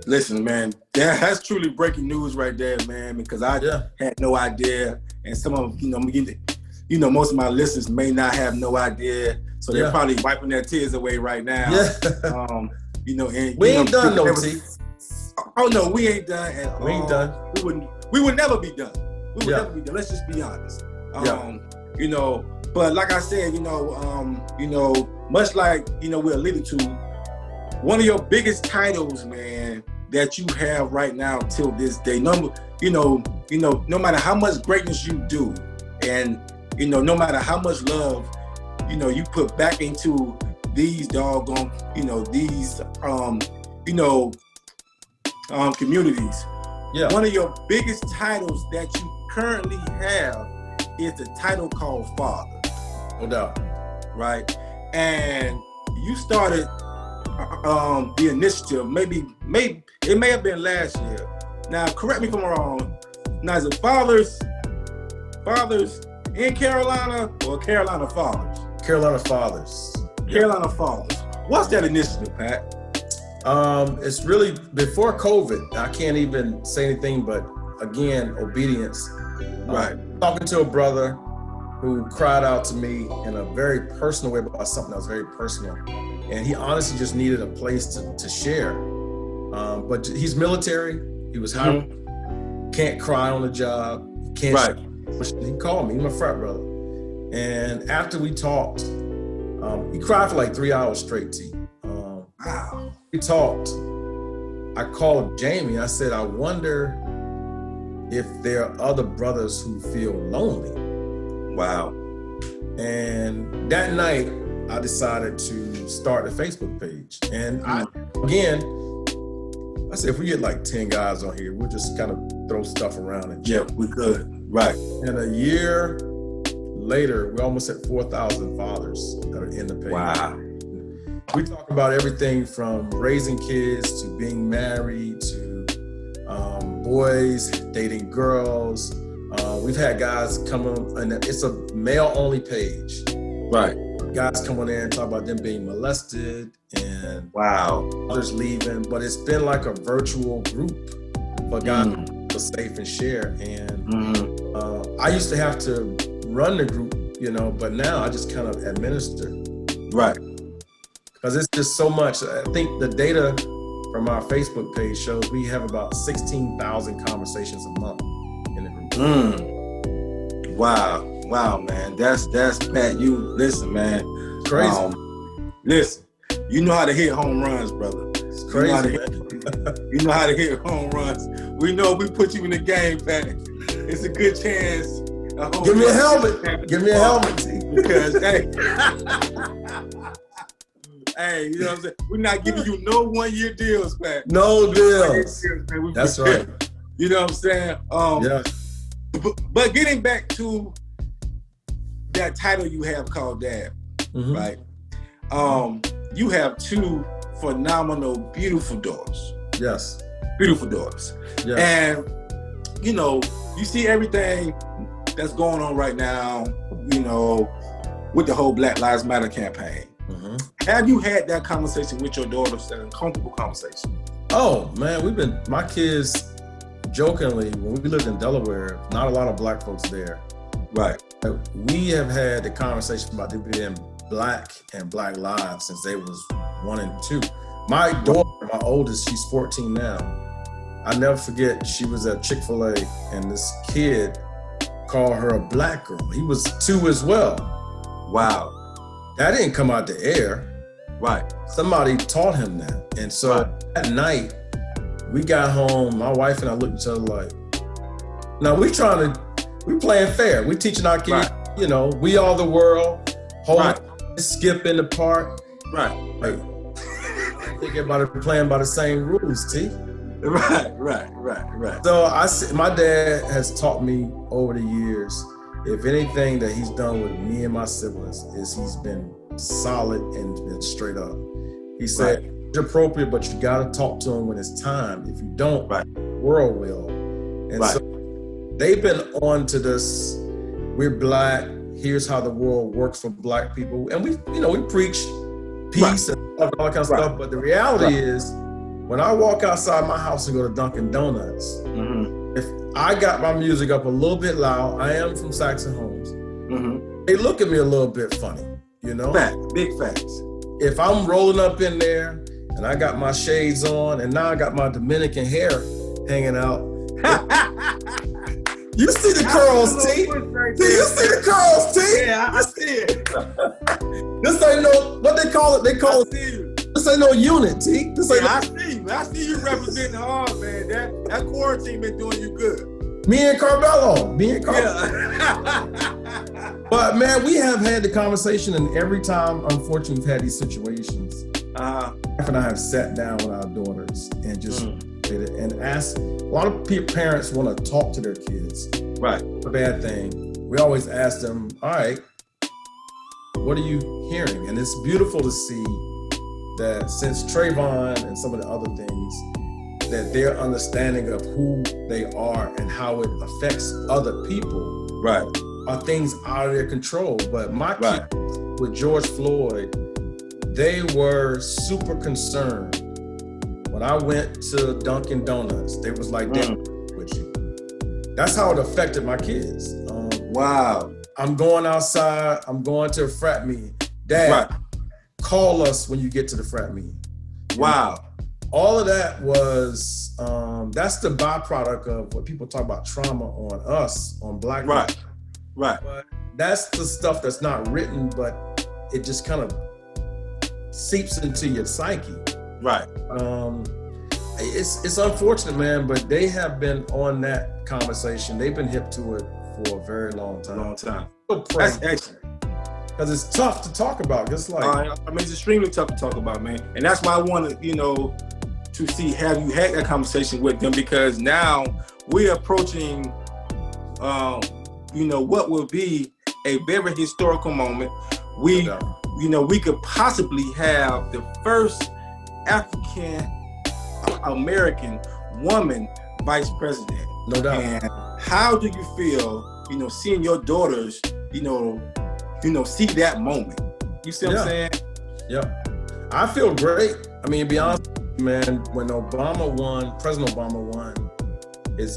listen, man, that's truly breaking news right there, man, because I had no idea. And some of, most of my listeners may not have no idea. So they're probably wiping their tears away right now. And we ain't done, no T. Oh no, we ain't done. We ain't done. We would never be done. We would never be done. Let's just be honest. But like I said, much like we're alluding to, one of your biggest titles, man, that you have right now till this day. No matter how much greatness you do, and no matter how much love you put back into these doggone communities. Yeah. One of your biggest titles that you currently have is the title called Father. No doubt. Right? And you started the initiative, maybe it may have been last year. Now, correct me if I'm wrong. Now, is it fathers in Carolina or Carolina Fathers? Carolina Fathers. Carolina Fathers. What's that initiative, Pat? It's really before COVID. I can't even say anything but, again, obedience. Right. Talking to a brother who cried out to me in a very personal way about something that was very personal. And he honestly just needed a place to share. But he's military. He was high. Can't cry on the job. Can't. Right. He called me. He's my frat brother. And after we talked, he cried for like 3 hours straight, T. Wow. We talked. I called Jamie. I said, I wonder if there are other brothers who feel lonely. Wow. And that night, I decided to start a Facebook page. And I said, if we get like 10 guys on here, we'll just kind of throw stuff around and chat. Yeah, we could. Right. And a year later, we almost at 4,000 fathers that are in the page. Wow. We talk about everything from raising kids to being married to boys dating girls. We've had guys come on, and it's a male-only page. Right. Guys come on there and talk about them being molested and wow, others leaving, but it's been like a virtual group for guys to feel safe and share. And I used to have to run the group, you know, but now I just kind of administer. Right. Because it's just so much. I think the data from our Facebook page shows we have about 16,000 conversations a month in the group. Wow. Wow, man. That's Pat. You listen, man. It's crazy. Listen, you know how to hit home runs, brother. It's crazy. You know how to hit home runs. We know we put you in the game, Pat. It's a good chance. Give me a helmet. Give me a helmet, T. Because hey, you know what I'm saying? We're not giving you no 1-year deals, Pat. No deals. That's right. You know what I'm saying? Yeah. But getting back to that title you have called Dad, right? You have 2 phenomenal, beautiful daughters. Yes. Beautiful daughters. Yes. And, you know, you see everything that's going on right now, you know, with the whole Black Lives Matter campaign. Have you had that conversation with your daughters, that uncomfortable conversation? Oh, man, my kids, jokingly, when we lived in Delaware, not a lot of Black folks there. Right. We have had the conversation about them being Black and Black lives since they was 1 and 2. My daughter, my oldest, she's 14 now. I never forget, she was at Chick-fil-A and this kid called her a Black girl. He was 2 as well. Wow. That didn't come out the air. Right. Somebody taught him that. And so that night, we got home, my wife and I looked at each other like, now we playing fair. We teaching our kids, you know, we are the world, skip in the park. Right. Like, think everybody playing by the same rules, T. Right. So my dad has taught me over the years, if anything that he's done with me and my siblings is he's been solid and been straight up. He said, it's appropriate, but you gotta talk to him when it's time. If you don't, the world will. And so they've been on to this, we're Black, here's how the world works for Black people. And we preach peace and all that kind of stuff. But the reality is, when I walk outside my house and go to Dunkin' Donuts, if I got my music up a little bit loud, I am from Saxon Homes, they look at me a little bit funny, you know? Big facts. If I'm rolling up in there and I got my shades on and now I got my Dominican hair hanging out, you see the curls, T? You see the curls, T? Yeah, I see it. This ain't no, what they call it? This ain't no unit, T. This ain't I see you representing hard, man. That quarantine been doing you good. Me and Carmelo. Yeah. But man, we have had the conversation, and every time, unfortunately, we've had these situations. My wife and I have sat down with our daughters and just and asked. A lot of parents want to talk to their kids. Right. A bad thing. We always ask them, all right, what are you hearing? And it's beautiful to see that since Trayvon and some of the other things, that their understanding of who they are and how it affects other people are things out of their control. But my kids with George Floyd, they were super concerned. When I went to Dunkin' Donuts, they was like, "Damn, with you." That's how it affected my kids. Wow. I'm going outside. I'm going to a frat meeting. Dad, call us when you get to the frat meeting. Wow. All of that was, that's the byproduct of what people talk about trauma on us, on Black people. Right. But that's the stuff that's not written, but it just kind of seeps into your psyche. Right. It's unfortunate, man, but they have been on that conversation. They've been hip to it for a very long time. That's excellent. Because it's tough to talk about. It's like, I mean, it's extremely tough to talk about, man. And that's why I wanted, to see, have you had that conversation with them? Because now we're approaching, what will be a very historical moment. We could possibly have the first African American woman vice president. No doubt. And how do you feel, seeing your daughters, see that moment? You see what I'm saying? Yeah. I feel great. I mean, to be honest, man, when President Obama won,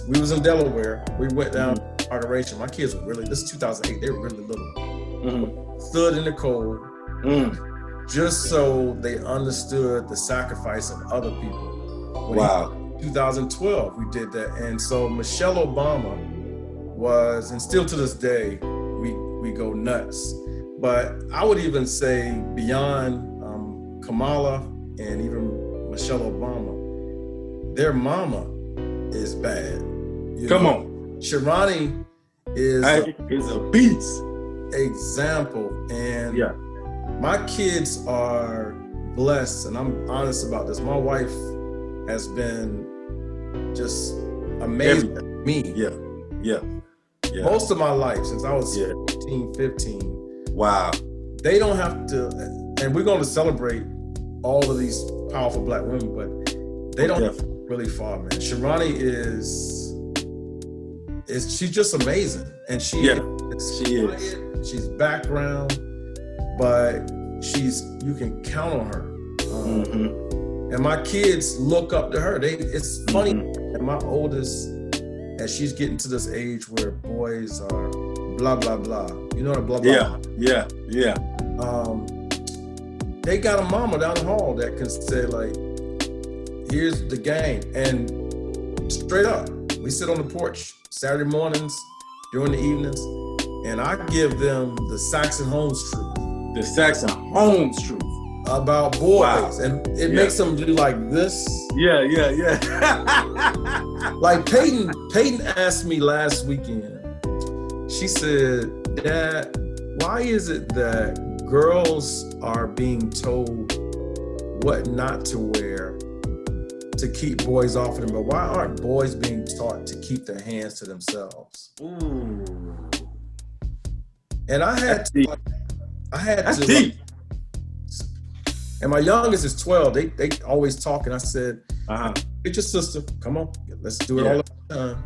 we was in Delaware. We went down to inauguration. My kids were this is 2008, they were really little. Stood in the cold, just so they understood the sacrifice of other people. In 2012, we did that. And so Michelle Obama was, and still to this day, we go nuts. But I would even say beyond Kamala and even Michelle Obama, their mama is bad. Come on. Shirani is a beast. Example. And my kids are blessed, and I'm honest about this. My wife has been just amazing to me. Yeah. Most of my life, since I was 14, 15. Wow. They don't have to, and we're going to celebrate all of these powerful Black women, but they don't have to really far, man. Shirani she's just amazing. And she is. She's background, but you can count on her. And my kids look up to her. It's funny, and my oldest, as she's getting to this age where boys are blah, blah, blah. You know what a blah, blah? Yeah. They got a mama down the hall that can say, like, here's the game. And straight up, we sit on the porch Saturday mornings, during the evenings, and I give them the Saxon Holmes truth. The Saxon Holmes truth. About boys. Wow. And it makes them do like this. Yeah. Like Peyton asked me last weekend, she said, Dad, why is it that girls are being told what not to wear to keep boys off of them, but why aren't boys being taught to keep their hands to themselves? Ooh. And I had That's to deep. And my youngest is 12. They always talk, and I said, get your sister, come on, let's do it all the time.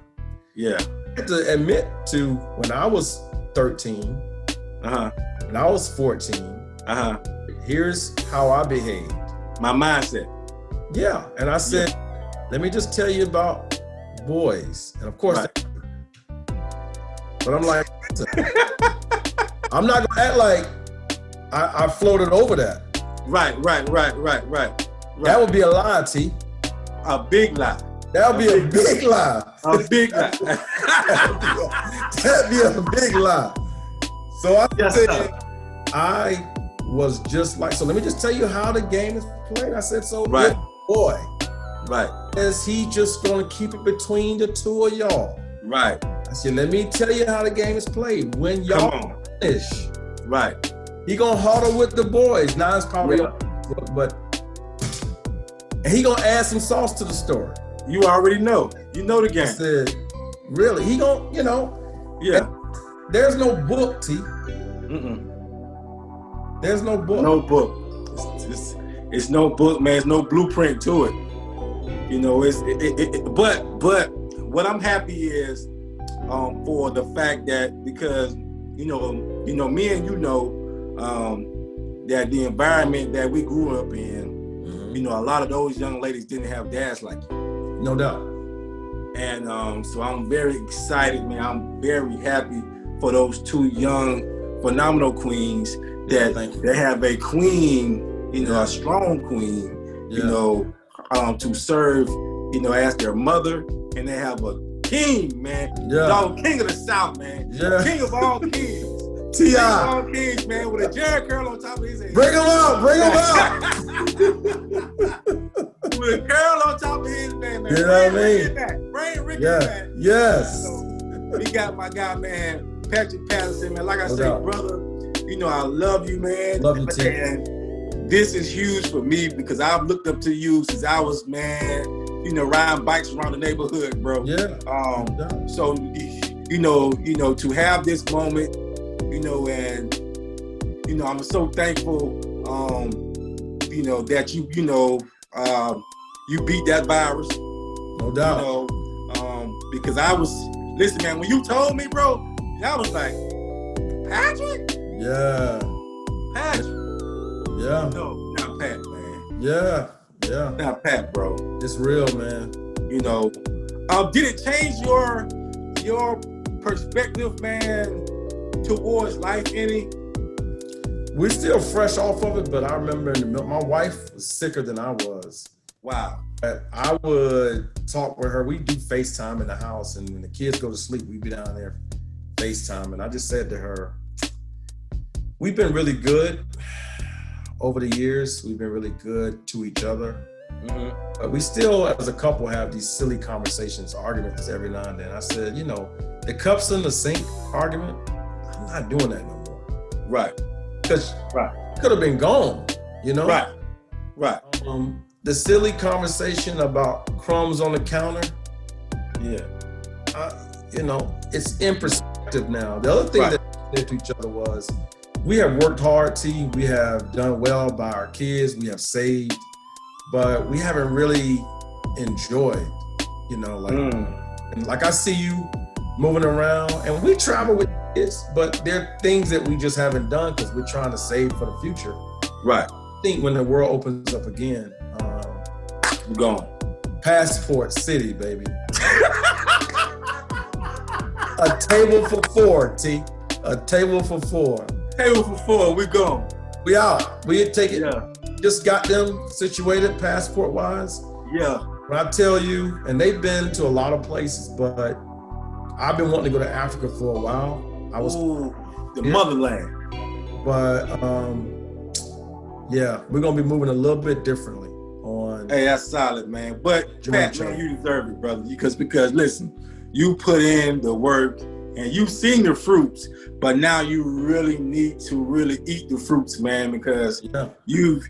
Yeah. I had to admit to when I was 13, when I was 14, here's how I behaved. My mindset. Yeah, and I said, let me just tell you about boys. And of course, but I'm like, I'm not gonna act like I floated over that. Right. That would be a lie, T. A big lie. That would be a big lie. A big lie. That'd be a big lie. So I said, I was just like, so let me just tell you how the game is played. I said, so boy. Right. Is he just gonna keep it between the two of y'all? Right. I said, let me tell you how the game is played. When y'all finish, he gonna huddle with the boys. Now it's probably but and he gonna add some sauce to the story. You already know. You know the game. I said, really? He gonna, there's no book, T. There's no book. No book. It's no book, man. It's no blueprint to it. But what I'm happy is for the fact that because me and that the environment that we grew up in, a lot of those young ladies didn't have dads like you. No doubt. And so I'm very excited, man. I'm very happy for those two young, phenomenal queens that they have a queen, a strong queen, to serve, as their mother, and they have a king, man. Dog, king of the South, man. King of all kings. King of all kings, man, with a Jerry curl on top of his head. Bring him out. With a curl on top of his man. You know what I mean? Bring Ricky Yeah. back. Yes. So, we got my guy, man, Patrick Patterson, man. Like I No say, doubt. brother, you know I love you, man. Love you too. And this is huge for me because I've looked up to you since I was, man, you know, riding bikes around the neighborhood, bro. Yeah. So, you know, to have this moment, you know, and, you know, I'm so thankful, you know, that you beat that virus. No doubt. You know, because I was, listen, man, when you told me, bro, I was like, Patrick? Yeah. Patrick? Yeah. No, not Pat, man. Yeah. Yeah. Not Pat, bro. It's real, man. You know, did it change your perspective, man, towards life any? We're still fresh off of it, but I remember my wife was sicker than I was. Wow. I would talk with her. We do FaceTime in the house, and when the kids go to sleep, we'd be down there FaceTime. And I just said to her, we've been really good over the years. We've been really good to each other. Mm-hmm. But we still, as a couple, have these silly conversations, arguments every now and then. I said, you know, the cups in the sink argument, I'm not doing that no more. Right. Because could have been gone, you know? Right. The silly conversation about crumbs on the counter, yeah. You know, it's in perspective now. The other thing that we did to each other was we have worked hard, T. We have done well by our kids. We have saved, but we haven't really enjoyed, you know, and like I see you moving around and we travel with kids, but there are things that we just haven't done because we're trying to save for the future. Right. I think when the world opens up again, we're gone. Passport City, baby. A table for four, T. A table for four. Table for four, we gone. We out. We take it. Yeah. Just got them situated passport wise. Yeah. When I tell you, and they've been to a lot of places, but I've been wanting to go to Africa for a while. I was the motherland. But yeah, we're gonna be moving a little bit differently on. Hey, that's solid, man. But Pat, man, you deserve it, brother. Because listen, you put in the work and you've seen the fruits, but now you really need to really eat the fruits, man, because you've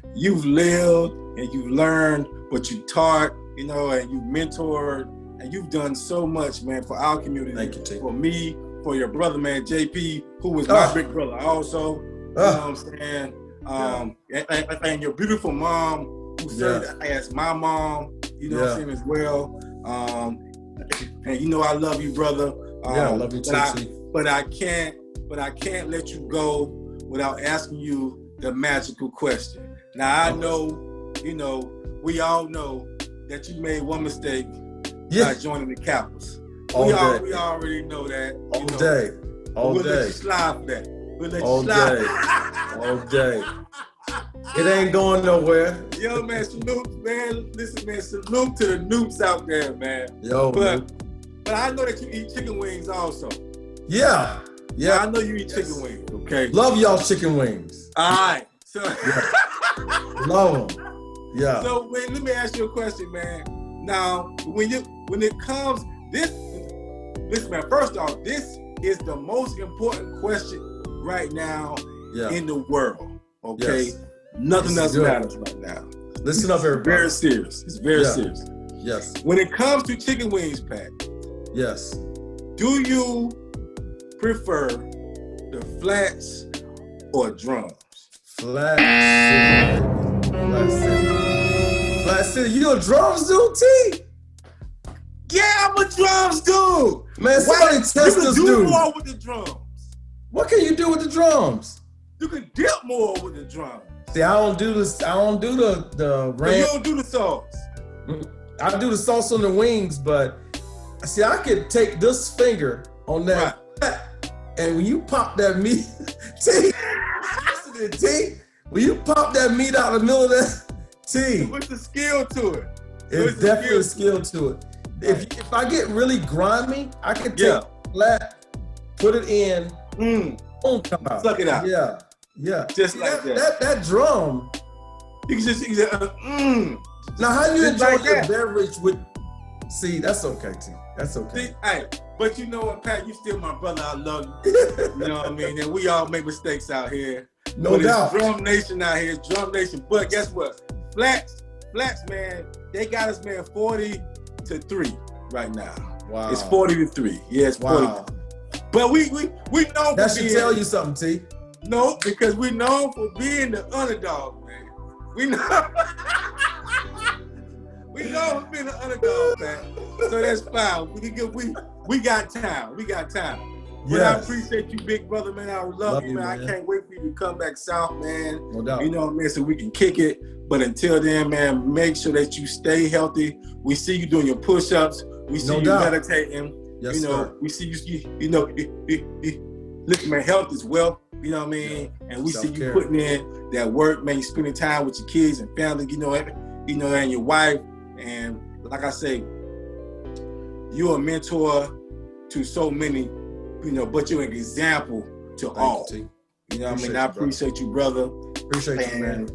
lived and you've learned, but you taught, you know, and you mentored, and you've done so much, man, for our community. Thank you, T. For me, for your brother, man, JP, who was my big brother also. You know what I'm saying? And your beautiful mom, who served as my mom, you know what I'm saying, as well. And you know I love you, brother. I love you too, but I can't let you go without asking you the magical question. Now I know, you know, we all know that you made one mistake by joining the Capitals. We already know that. All day. Let you slide for that. We'll let all you slide. day. All day. It ain't going nowhere. Yo, man, salute, man. Listen, man, salute to the noobs out there, man. Yo, but I know that you eat chicken wings also. Yeah. I know you eat chicken wings, okay? Love y'all chicken wings. All right. So, love them. Yeah. So let me ask you a question, man. Now, when it comes, listen, man, first off, this is the most important question right now in the world, okay? Yes. Nothing else matters right now. Listen up, everybody. Very serious. It's very serious. Yes. When it comes to chicken wings, Pat. Yes. Do you prefer the flats or drums? Flat City. Flat City. Flat City. You a drums dude, T? Yeah, I'm a drums dude. Man, somebody test this dude. You can do more with the drums. What can you do with the drums? You can dip more with the drums. See, I don't do this. I don't do the ranch. So you don't do the sauce. I do the sauce on the wings, but see, I could take this finger on that, and when you pop that meat, T, when you pop that meat out of the middle of that, T, what's the skill to it? It's definitely a skill to it. If I get really grimy, I can take flat, put it in, boom, come out. Suck it out. Yeah. Just like that. That drum. You can just Now, how do you just enjoy like your that. beverage See, that's okay, T. That's okay. See, hey, but you know what, Pat? You still my brother. I love you. You know what I mean? And we all make mistakes out here. No doubt. It's Drum Nation out here. Drum Nation. But guess what? Flats, man, they got us, man, 40-3 right now. Wow. It's 40-3. Yeah, it's 40. Wow. But we know that should tell you something, T. No, because we known for being the underdog, man. We know we know for being the underdog, man. So that's fine. We got time. We got time. But I appreciate you, big brother, man. I love you, man. I can't wait for you to come back south, man. No doubt. You know what I mean? So we can kick it. But until then, man, make sure that you stay healthy. We see you doing your push-ups. We see you meditating. Yes, you know, sir. we see you know, listen, man, health is wealth. You know what I mean? And we see you putting in that work, man. You spending time with your kids and family, and your wife. And like I say, you're a mentor to so many, but you're an example to all. You know what I mean? I appreciate you, brother. Appreciate you, man.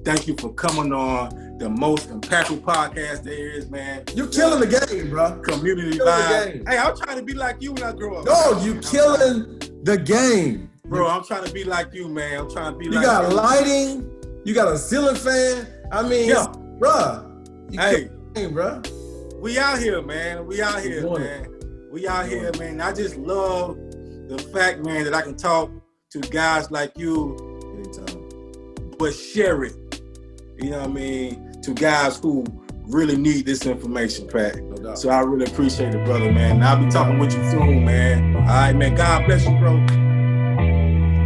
Thank you for coming on the most impactful podcast there is, man. You killing the game, bro. Community vibe. Hey, I'm trying to be like you when I grow up. No, you killing the game. Bro, I'm trying to be like you, man. I'm trying to be like you. You got lighting. You got a ceiling fan. I mean, bro. Hey, bro. We out here, man. We out here, man. We out here, man. I just love the fact, man, that I can talk to guys like you, but share it. You know what I mean? To guys who really need this information, Pat. No doubt. So I really appreciate it, brother, man. And I'll be talking with you soon, man. All right, man. God bless you, bro.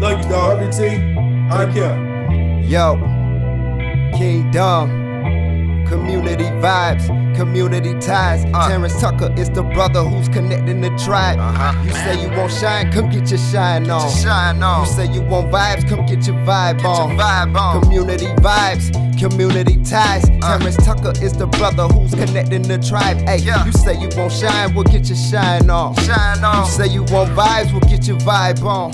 Love you, dog. Love you, T. Take care. Yo, Kingdom. Community vibes, community ties. Terrance Tucker is the brother who's connecting the tribe. You say you won't shine, come get your shine on. You say you want vibes, come get your vibe on. Community vibes, community ties. Terrance Tucker is the brother who's connecting the tribe. Hey, you say you won't shine, we'll get your shine on. You say you want vibes, we'll get your vibe on.